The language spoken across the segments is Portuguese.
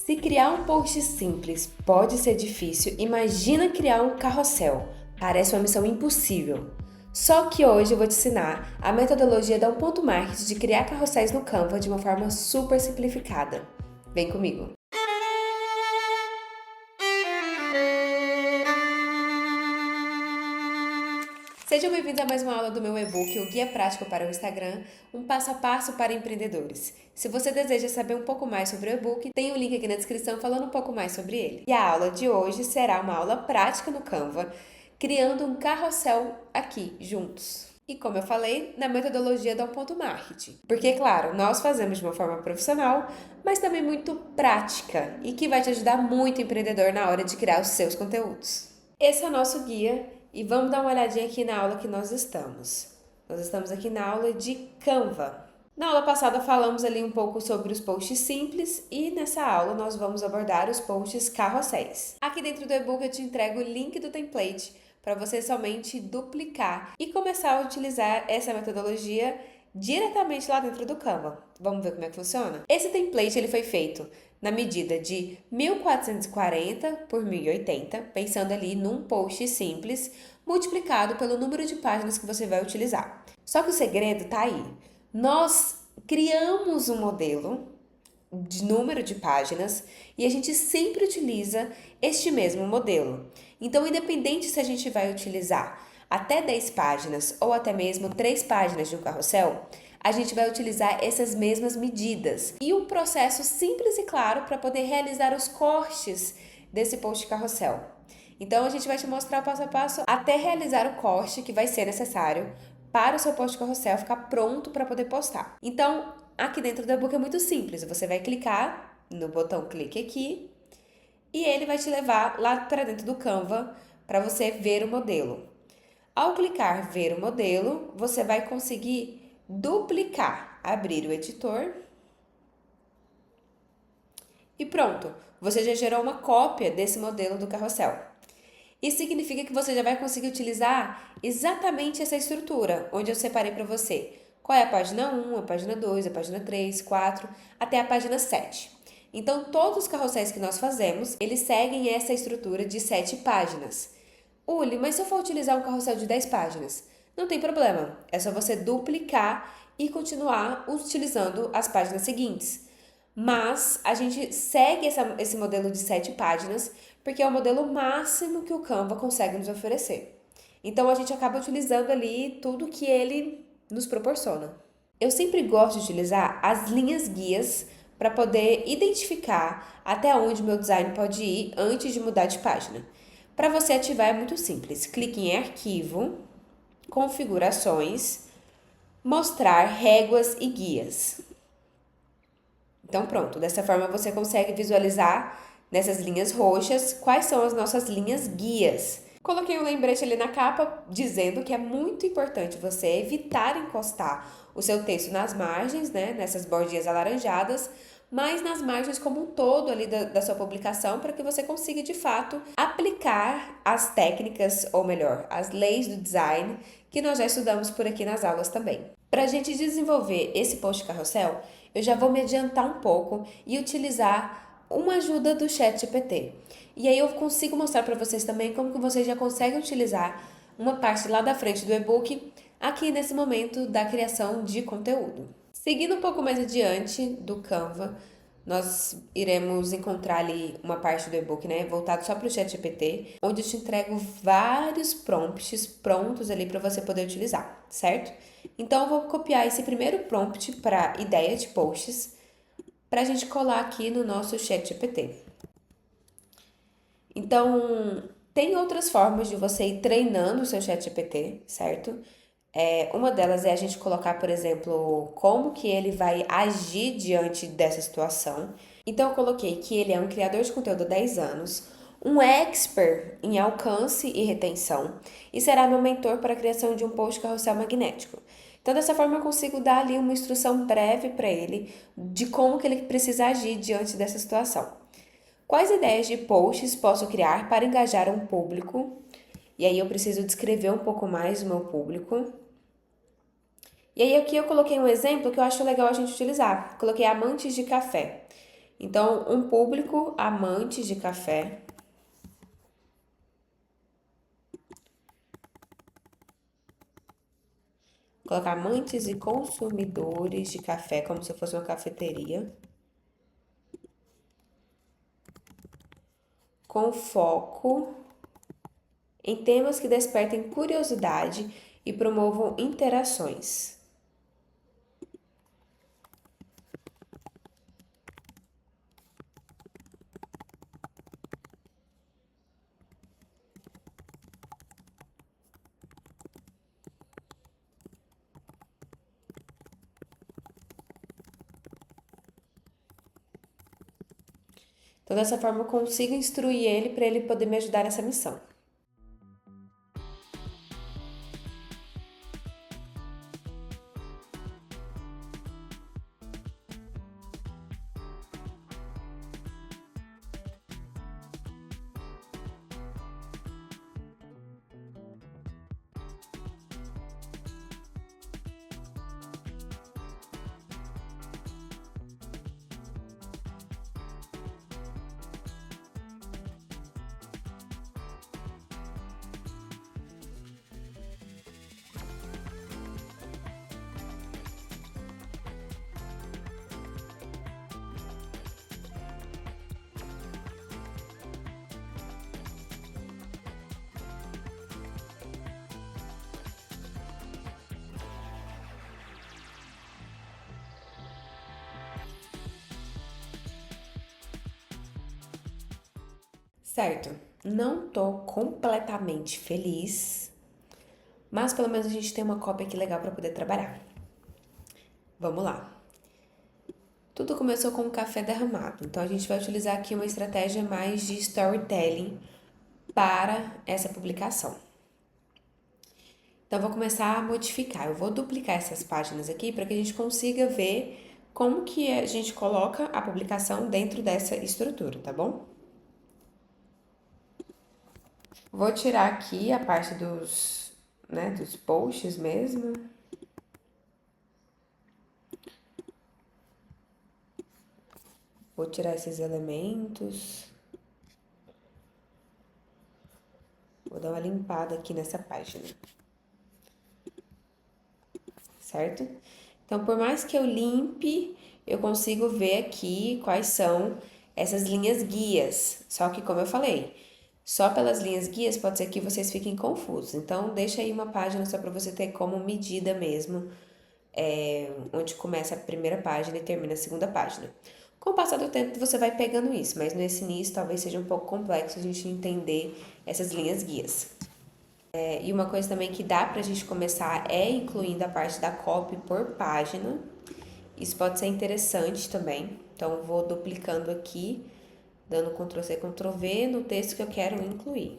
Se criar um post simples pode ser difícil, imagina criar um carrossel. Parece uma missão impossível. Só que hoje eu vou te ensinar a metodologia da Marketing de criar carrosséis no Canva de uma forma super simplificada. Vem comigo! Sejam bem-vindos a mais uma aula do meu e-book, o Guia Prático para o Instagram, um passo a passo para empreendedores. Se você deseja saber um pouco mais sobre o e-book, tem um link aqui na descrição falando um pouco mais sobre ele. E a aula de hoje será uma aula prática no Canva, criando um carrossel aqui, juntos. E como eu falei, na metodologia da Marketing. Porque, claro, nós fazemos de uma forma profissional, mas também muito prática e que vai te ajudar muito o empreendedor na hora de criar os seus conteúdos. Esse é o nosso guia. E vamos dar uma olhadinha aqui na aula que nós estamos. Nós estamos aqui na aula de Canva. Na aula passada falamos ali um pouco sobre os posts simples e nessa aula nós vamos abordar os posts carrosséis. Aqui dentro do e-book eu te entrego o link do template para você somente duplicar e começar a utilizar essa metodologia diretamente lá dentro do Canva. Vamos ver como é que funciona? Esse template ele foi feito na medida de 1440 por 1080, pensando ali num post simples, multiplicado pelo número de páginas que você vai utilizar. Só que o segredo tá aí. Nós criamos um modelo de número de páginas e a gente sempre utiliza este mesmo modelo. Então, independente se a gente vai utilizar até 10 páginas ou até mesmo 3 páginas de um carrossel, a gente vai utilizar essas mesmas medidas e um processo simples e claro para poder realizar os cortes desse post carrossel. Então, a gente vai te mostrar o passo a passo até realizar o corte que vai ser necessário para o seu post carrossel ficar pronto para poder postar. Então, aqui dentro do e-book é muito simples. Você vai clicar no botão clique aqui e ele vai te levar lá para dentro do Canva para você ver o modelo. Ao clicar ver o modelo, você vai conseguir duplicar, abrir o editor e pronto, você já gerou uma cópia desse modelo do carrossel. Isso significa que você já vai conseguir utilizar exatamente essa estrutura, onde eu separei para você qual é a página 1, a página 2, a página 3, 4, até a página 7. Então, todos os carrosséis que nós fazemos, eles seguem essa estrutura de 7 páginas. Uli, mas se eu for utilizar um carrossel de 10 páginas? Não tem problema, é só você duplicar e continuar utilizando as páginas seguintes. Mas a gente segue esse modelo de 7 páginas porque é o modelo máximo que o Canva consegue nos oferecer. Então a gente acaba utilizando ali tudo que ele nos proporciona. Eu sempre gosto de utilizar as linhas guias para poder identificar até onde meu design pode ir antes de mudar de página. Para você ativar é muito simples. Clique em Arquivo, Configurações, Mostrar réguas e guias. Então pronto, dessa forma você consegue visualizar nessas linhas roxas quais são as nossas linhas guias. Coloquei um lembrete ali na capa dizendo que é muito importante você evitar encostar o seu texto nas margens, né, nessas bordinhas alaranjadas, mas nas margens como um todo ali da sua publicação, para que você consiga de fato aplicar as técnicas, ou melhor, as leis do design que nós já estudamos por aqui nas aulas também. Para a gente desenvolver esse post carrossel, eu já vou me adiantar um pouco e utilizar uma ajuda do ChatGPT. E aí eu consigo mostrar para vocês também como que vocês já conseguem utilizar uma parte lá da frente do e-book aqui nesse momento da criação de conteúdo. Seguindo um pouco mais adiante do Canva, nós iremos encontrar ali uma parte do e-book, né, voltado só para o ChatGPT, onde eu te entrego vários prompts prontos ali para você poder utilizar, certo? Então, eu vou copiar esse primeiro prompt para ideia de posts para a gente colar aqui no nosso ChatGPT. Então, tem outras formas de você ir treinando o seu ChatGPT, certo? Uma delas é a gente colocar, por exemplo, como que ele vai agir diante dessa situação. Então, eu coloquei que ele é um criador de conteúdo há 10 anos, um expert em alcance e retenção e será meu mentor para a criação de um post carrossel magnético. Então, dessa forma, eu consigo dar ali uma instrução breve para ele de como que ele precisa agir diante dessa situação. Quais ideias de posts posso criar para engajar um público? E aí eu preciso descrever um pouco mais o meu público. E aí aqui eu coloquei um exemplo que eu acho legal a gente utilizar. Coloquei amantes de café. Então, um público amante de café. Colocar amantes e consumidores de café, como se fosse uma cafeteria. Com foco em temas que despertem curiosidade e promovam interações. Então, dessa forma, eu consigo instruir ele para ele poder me ajudar nessa missão. Certo, não tô completamente feliz, mas pelo menos a gente tem uma cópia aqui legal para poder trabalhar. Vamos lá. Tudo começou com um café derramado, então a gente vai utilizar aqui uma estratégia mais de storytelling para essa publicação. Então, eu vou começar a modificar. Eu vou duplicar essas páginas aqui para que a gente consiga ver como que a gente coloca a publicação dentro dessa estrutura, tá bom? Vou tirar aqui a parte dos posts mesmo. Vou tirar esses elementos. Vou dar uma limpada aqui nessa página. Certo? Então, por mais que eu limpe, eu consigo ver aqui quais são essas linhas guias. Só que, como eu falei, só pelas linhas guias pode ser que vocês fiquem confusos. Então, deixa aí uma página só para você ter como medida mesmo, onde começa a primeira página e termina a segunda página. Com o passar do tempo, você vai pegando isso, mas nesse início talvez seja um pouco complexo a gente entender essas linhas guias. E uma coisa também que dá pra gente começar é incluindo a parte da copy por página. Isso pode ser interessante também. Então, eu vou duplicando aqui, dando Ctrl C, Ctrl V no texto que eu quero incluir.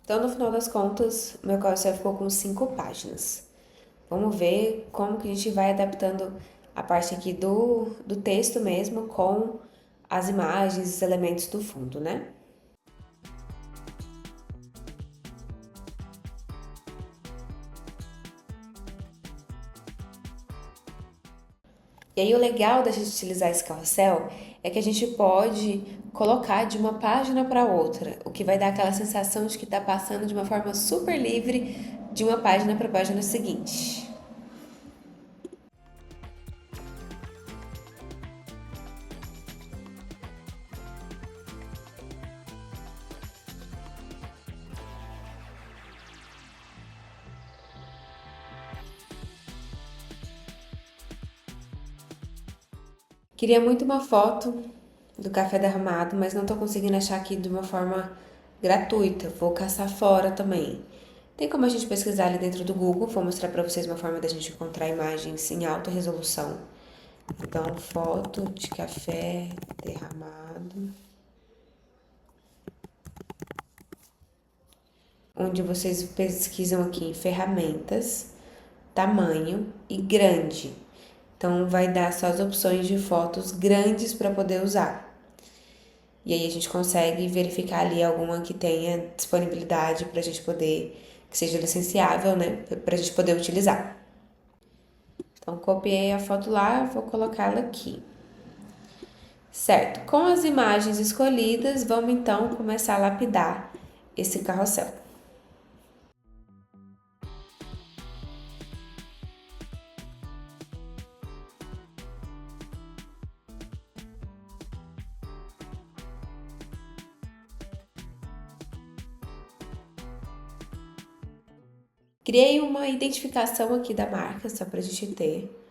Então, no final das contas, meu carrossel ficou com 5 páginas. Vamos ver como que a gente vai adaptando a parte aqui do texto mesmo com as imagens, os elementos do fundo, né? E aí o legal da gente utilizar esse carrossel é que a gente pode colocar de uma página para outra, o que vai dar aquela sensação de que está passando de uma forma super livre de uma página para a página seguinte. Queria muito uma foto do café derramado, mas não estou conseguindo achar aqui de uma forma gratuita. Vou caçar fora também. Tem como a gente pesquisar ali dentro do Google, vou mostrar para vocês uma forma da gente encontrar imagens em alta resolução. Então, foto de café derramado. Onde vocês pesquisam aqui em ferramentas, tamanho e grande. Então, vai dar só as opções de fotos grandes para poder usar. E aí a gente consegue verificar ali alguma que tenha disponibilidade para a gente poder, que seja licenciável, né? Para a gente poder utilizar. Então, copiei a foto lá, vou colocá-la aqui. Certo, com as imagens escolhidas, vamos então começar a lapidar esse carrossel. Criei uma identificação aqui da marca, só para a gente ter.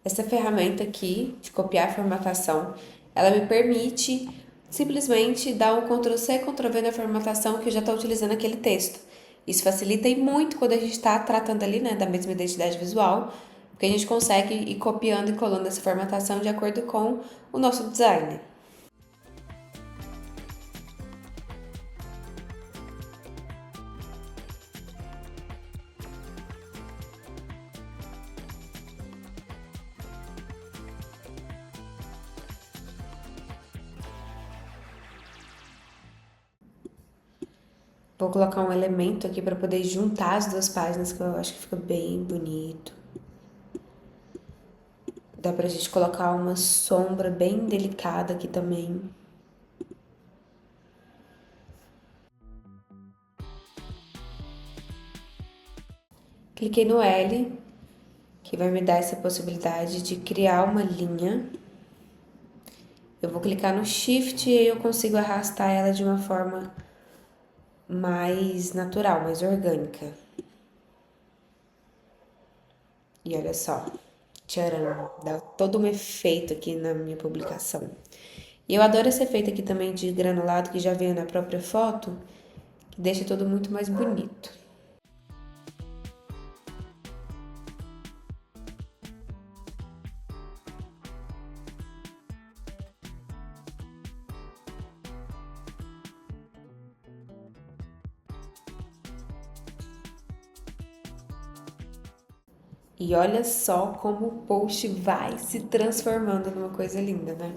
Essa ferramenta aqui de copiar a formatação, ela me permite simplesmente dar um Ctrl+C, Ctrl+V na formatação que eu já estou utilizando aquele texto. Isso facilita e muito quando a gente está tratando ali, né, da mesma identidade visual, porque a gente consegue ir copiando e colando essa formatação de acordo com o nosso design. Vou colocar um elemento aqui para poder juntar as duas páginas, que eu acho que fica bem bonito. Dá pra gente colocar uma sombra bem delicada aqui também. Cliquei no L, que vai me dar essa possibilidade de criar uma linha. Eu vou clicar no Shift e eu consigo arrastar ela de uma forma mais natural, mais orgânica. E olha só, tcharam, dá todo um efeito aqui na minha publicação. E eu adoro esse efeito aqui também de granulado que já veio na própria foto, que deixa tudo muito mais bonito. E olha só como o post vai se transformando numa coisa linda, né?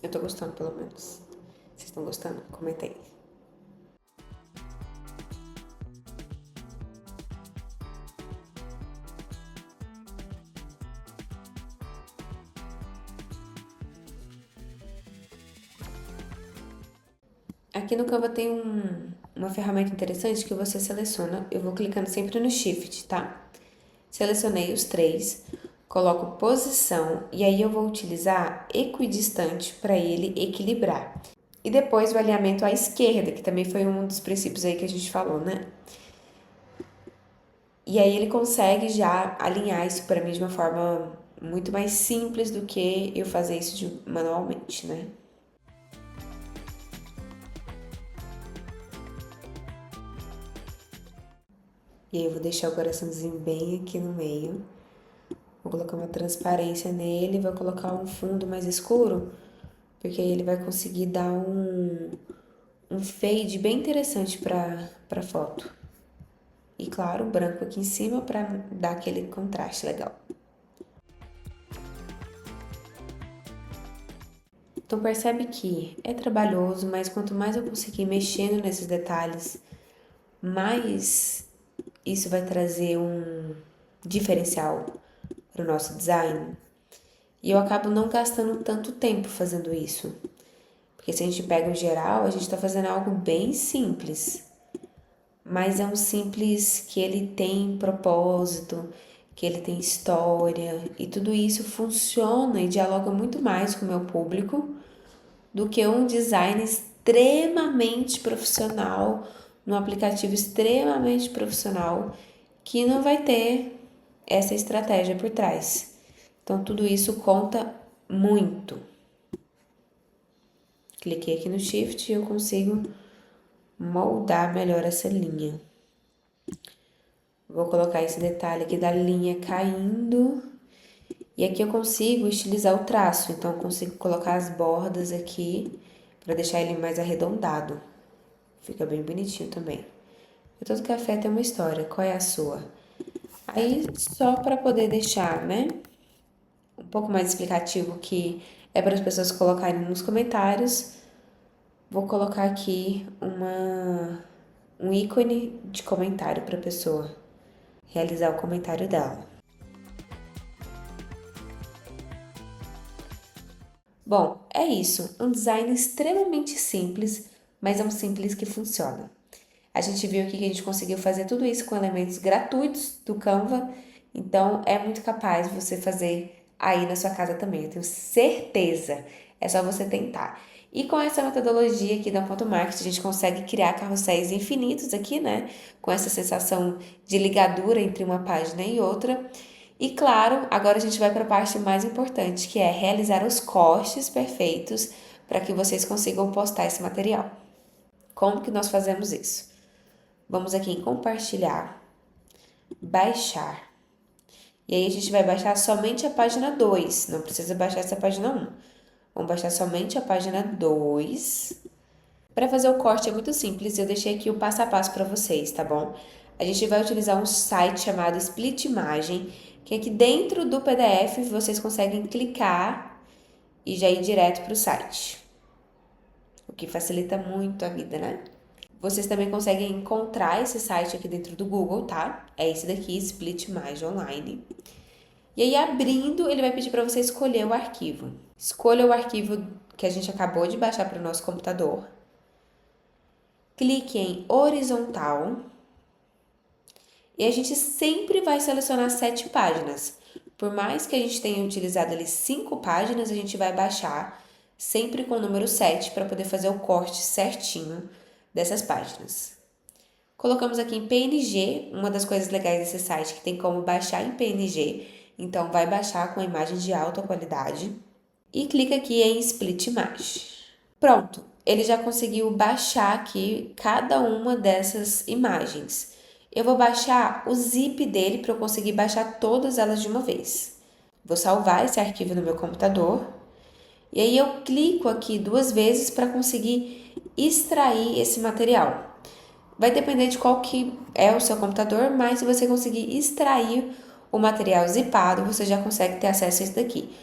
Eu tô gostando, pelo menos. Vocês estão gostando? Comenta aí. Aqui no Canva tem uma ferramenta interessante que você seleciona. Eu vou clicando sempre no Shift, tá? Selecionei os três, coloco posição e aí eu vou utilizar equidistante para ele equilibrar. E depois o alinhamento à esquerda, que também foi um dos princípios aí que a gente falou, né? E aí ele consegue já alinhar isso para mim de uma forma muito mais simples do que eu fazer isso manualmente, né? E aí eu vou deixar o coraçãozinho bem aqui no meio. Vou colocar uma transparência nele, vou colocar um fundo mais escuro, porque aí ele vai conseguir dar um fade bem interessante para foto. E claro, branco aqui em cima para dar aquele contraste legal. Então percebe que é trabalhoso, mas quanto mais eu conseguir mexendo nesses detalhes, mais isso vai trazer um diferencial para o nosso design. E eu acabo não gastando tanto tempo fazendo isso. Porque se a gente pega o geral, a gente está fazendo algo bem simples. Mas é um simples que ele tem propósito, que ele tem história. E tudo isso funciona e dialoga muito mais com o meu público do que um design extremamente profissional, num aplicativo extremamente profissional, que não vai ter essa estratégia por trás. Então, tudo isso conta muito. Cliquei aqui no Shift e eu consigo moldar melhor essa linha. Vou colocar esse detalhe aqui da linha caindo E aqui eu consigo estilizar o traço, então eu consigo colocar as bordas aqui para deixar ele mais arredondado. Fica bem bonitinho também. E todo café tem uma história, qual é a sua? Aí, só para poder deixar, né, um pouco mais explicativo que é para as pessoas colocarem nos comentários, vou colocar aqui um ícone de comentário para a pessoa realizar o comentário dela. Bom, é isso. Um design extremamente simples, mas é um simples que funciona. A gente viu aqui que a gente conseguiu fazer tudo isso com elementos gratuitos do Canva, então é muito capaz de você fazer aí na sua casa também, eu tenho certeza. É só você tentar. E com essa metodologia aqui da Ponto Marketing, a gente consegue criar carrosséis infinitos aqui, né? Com essa sensação de ligadura entre uma página e outra. E claro, agora a gente vai para a parte mais importante, que é realizar os cortes perfeitos para que vocês consigam postar esse material. Como que nós fazemos isso? Vamos aqui em compartilhar, baixar. E aí a gente vai baixar somente a página 2, não precisa baixar essa página 1. Vamos baixar somente a página 2. Para fazer o corte é muito simples, eu deixei aqui o passo a passo para vocês, tá bom? A gente vai utilizar um site chamado Split Imagem, que aqui dentro do PDF vocês conseguem clicar e já ir direto para o site. O que facilita muito a vida, né? Vocês também conseguem encontrar esse site aqui dentro do Google, tá? É esse daqui, Split Imagem Online. E aí, abrindo, ele vai pedir para você escolher o arquivo. Escolha o arquivo que a gente acabou de baixar para o nosso computador. Clique em horizontal. E a gente sempre vai selecionar 7 páginas. Por mais que a gente tenha utilizado ali 5 páginas, a gente vai baixar sempre com o número 7 para poder fazer o corte certinho dessas páginas. Colocamos aqui em PNG, uma das coisas legais desse site que tem como baixar em PNG, então vai baixar com a imagem de alta qualidade. E clica aqui em Split Image. Pronto, ele já conseguiu baixar aqui cada uma dessas imagens. Eu vou baixar o zip dele para eu conseguir baixar todas elas de uma vez. Vou salvar esse arquivo no meu computador. E aí eu clico aqui 2 vezes para conseguir extrair esse material. Vai depender de qual que é o seu computador, mas se você conseguir extrair o material zipado, você já consegue ter acesso a isso daqui.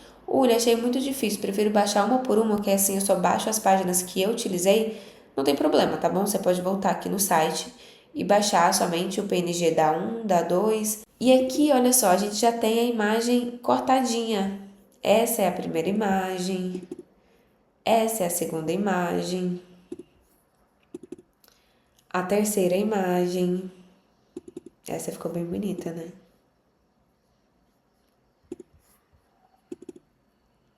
Achei muito difícil, prefiro baixar uma por uma, que assim eu só baixo as páginas que eu utilizei, não tem problema, tá bom? Você pode voltar aqui no site e baixar somente o PNG da 1, da 2. E aqui, olha só, a gente já tem a imagem cortadinha. Essa é a primeira imagem, essa é a segunda imagem, a terceira imagem. Essa ficou bem bonita, né?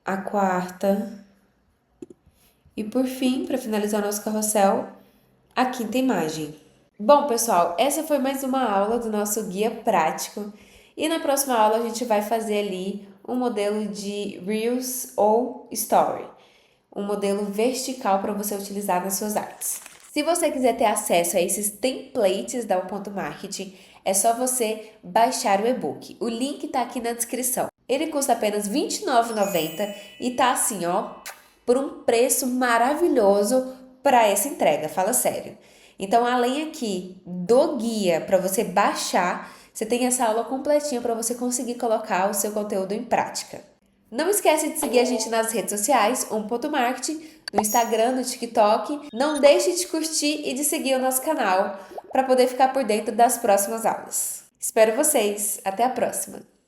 A quarta. E por fim, para finalizar o nosso carrossel, a quinta imagem. Bom, pessoal, essa foi mais uma aula do nosso guia prático. E na próxima aula a gente vai fazer ali um modelo de Reels ou Story. Um modelo vertical para você utilizar nas suas artes. Se você quiser ter acesso a esses templates da Ponto Marketing, é só você baixar o e-book. O link está aqui na descrição. Ele custa apenas R$ 29,90 e tá assim, ó, por um preço maravilhoso para essa entrega, fala sério. Então, além aqui do guia para você baixar, você tem essa aula completinha para você conseguir colocar o seu conteúdo em prática. Não esquece de seguir a gente nas redes sociais, Marketing, no Instagram, no TikTok. Não deixe de curtir e de seguir o nosso canal para poder ficar por dentro das próximas aulas. Espero vocês. Até a próxima!